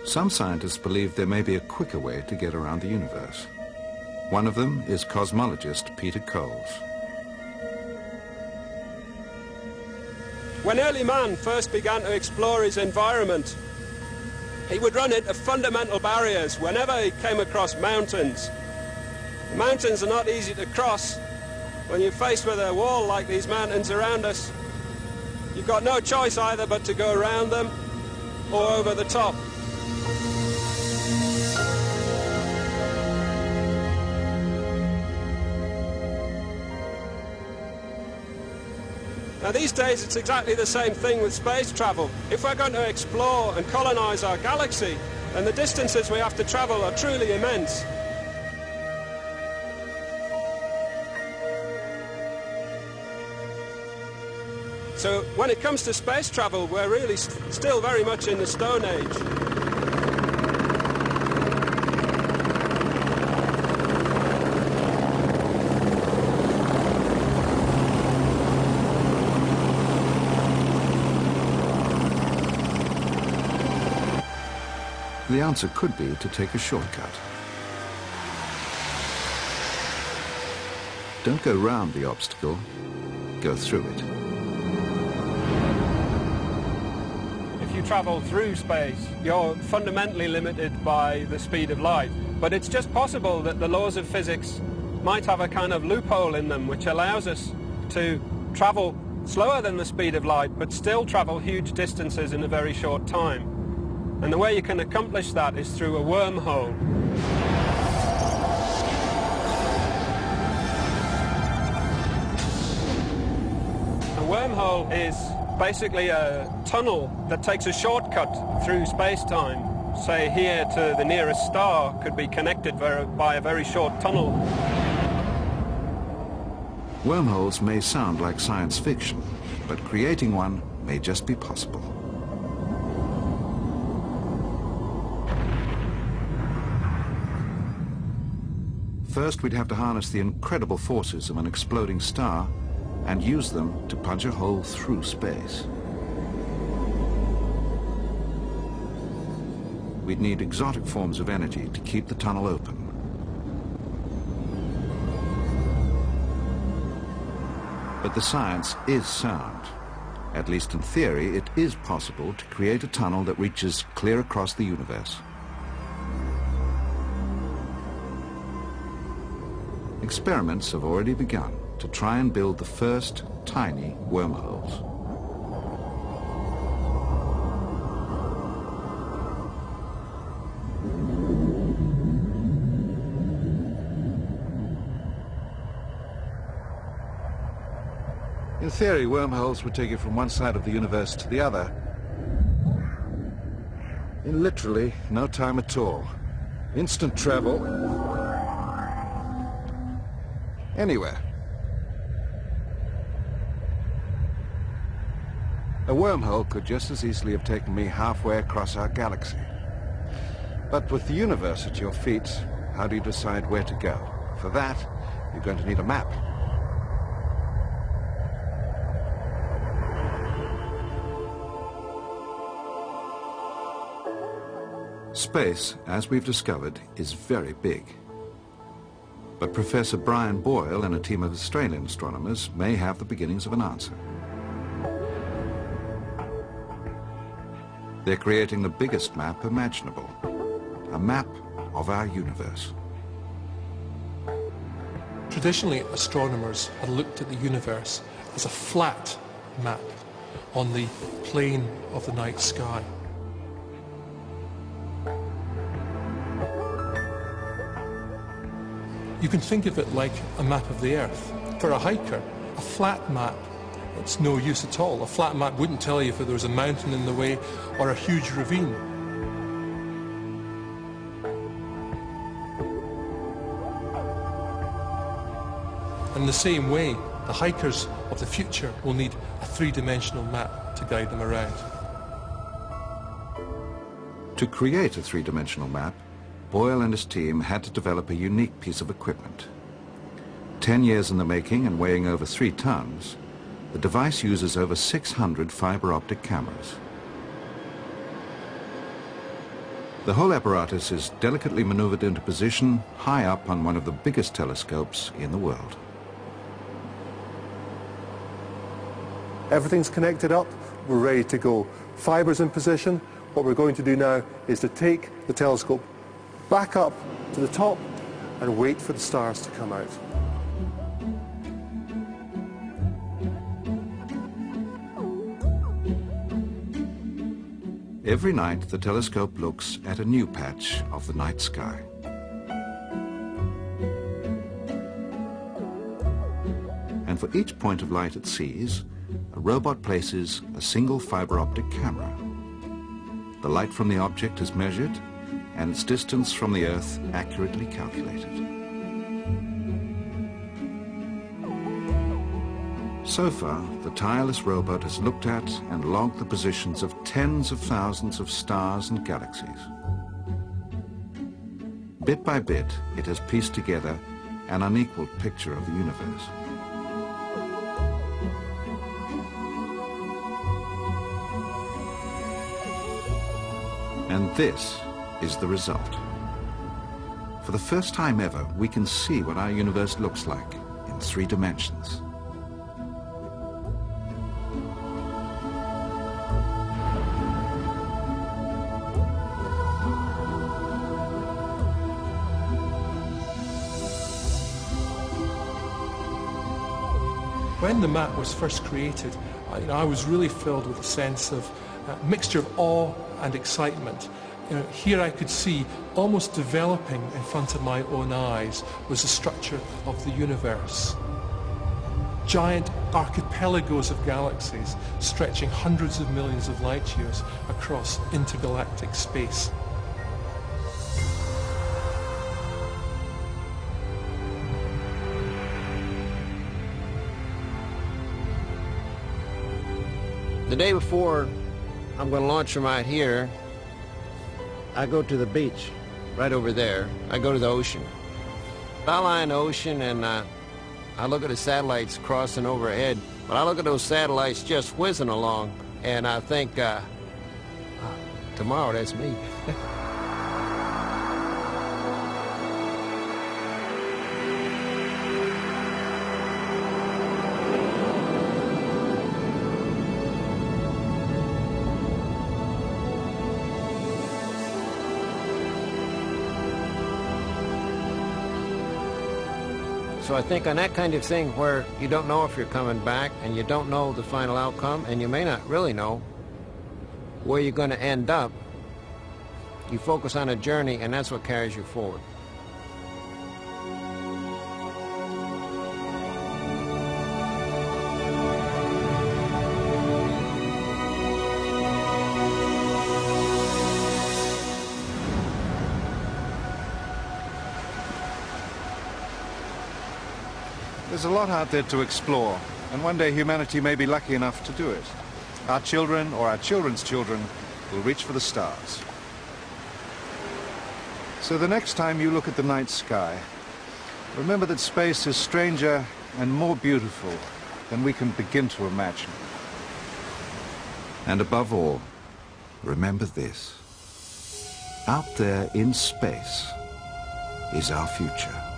Some scientists believe there may be a quicker way to get around the universe. One of them is cosmologist Peter Coles. When early man first began to explore his environment, he would run into fundamental barriers whenever he came across mountains. Mountains are not easy to cross. When you're faced with a wall like these mountains around us, you've got no choice either but to go around them or over the top. Now these days it's exactly the same thing with space travel. If we're going to explore and colonize our galaxy, then the distances we have to travel are truly immense. So when it comes to space travel, we're really still very much in the Stone Age. The answer could be to take a shortcut. Don't go round the obstacle, go through it. If you travel through space, you're fundamentally limited by the speed of light. But it's just possible that the laws of physics might have a kind of loophole in them which allows us to travel slower than the speed of light, but still travel huge distances in a very short time. And the way you can accomplish that is through a wormhole. A wormhole is basically a tunnel that takes a shortcut through space-time. Say here to the nearest star could be connected by a very short tunnel. Wormholes may sound like science fiction, but creating one may just be possible. First, we'd have to harness the incredible forces of an exploding star and use them to punch a hole through space. We'd need exotic forms of energy to keep the tunnel open. But the science is sound. At least in theory, it is possible to create a tunnel that reaches clear across the universe. Experiments have already begun to try and build the first tiny wormholes. In theory, wormholes would take you from one side of the universe to the other in literally no time at all. Instant travel anywhere. A wormhole could just as easily have taken me halfway across our galaxy. But with the universe at your feet, how do you decide where to go? For that, you're going to need a map. Space, as we've discovered, is very big. But Professor Brian Boyle and a team of Australian astronomers may have the beginnings of an answer. They're creating the biggest map imaginable, a map of our universe. Traditionally, astronomers had looked at the universe as a flat map on the plane of the night sky. You can think of it like a map of the Earth. For a hiker, a flat map, it's no use at all. A flat map wouldn't tell you if there was a mountain in the way or a huge ravine. In the same way, the hikers of the future will need a three-dimensional map to guide them around. To create a three-dimensional map, Boyle and his team had to develop a unique piece of equipment. 10 years in the making and weighing over 3 tons, the device uses over 600 fiber optic cameras. The whole apparatus is delicately maneuvered into position high up on one of the biggest telescopes in the world. Everything's connected up, we're ready to go. Fibers in position. What we're going to do now is to take the telescope back up to the top and wait for the stars to come out. Every night, the telescope looks at a new patch of the night sky. And for each point of light it sees, a robot places a single fiber optic camera. The light from the object is measured and its distance from the Earth accurately calculated. So far, the tireless robot has looked at and logged the positions of tens of thousands of stars and galaxies. Bit by bit, it has pieced together an unequaled picture of the universe. And this is the result. For the first time ever, we can see what our universe looks like in 3 dimensions. When the map was first created, I was really filled with a sense of mixture of awe and excitement. Here I could see, almost developing in front of my own eyes, was the structure of the universe. Giant archipelagos of galaxies stretching hundreds of millions of light years across intergalactic space. The day before I'm going to launch from out here, I go to the beach, right over there. I go to the ocean. I lie in the ocean and I look at the satellites crossing overhead, but I look at those satellites just whizzing along, and I think, tomorrow that's me. So I think on that kind of thing where you don't know if you're coming back and you don't know the final outcome and you may not really know where you're going to end up, you focus on a journey and that's what carries you forward. There's a lot out there to explore, and one day humanity may be lucky enough to do it. Our children or our children's children will reach for the stars. So the next time you look at the night sky, remember that space is stranger and more beautiful than we can begin to imagine. And above all, remember this. Out there in space is our future.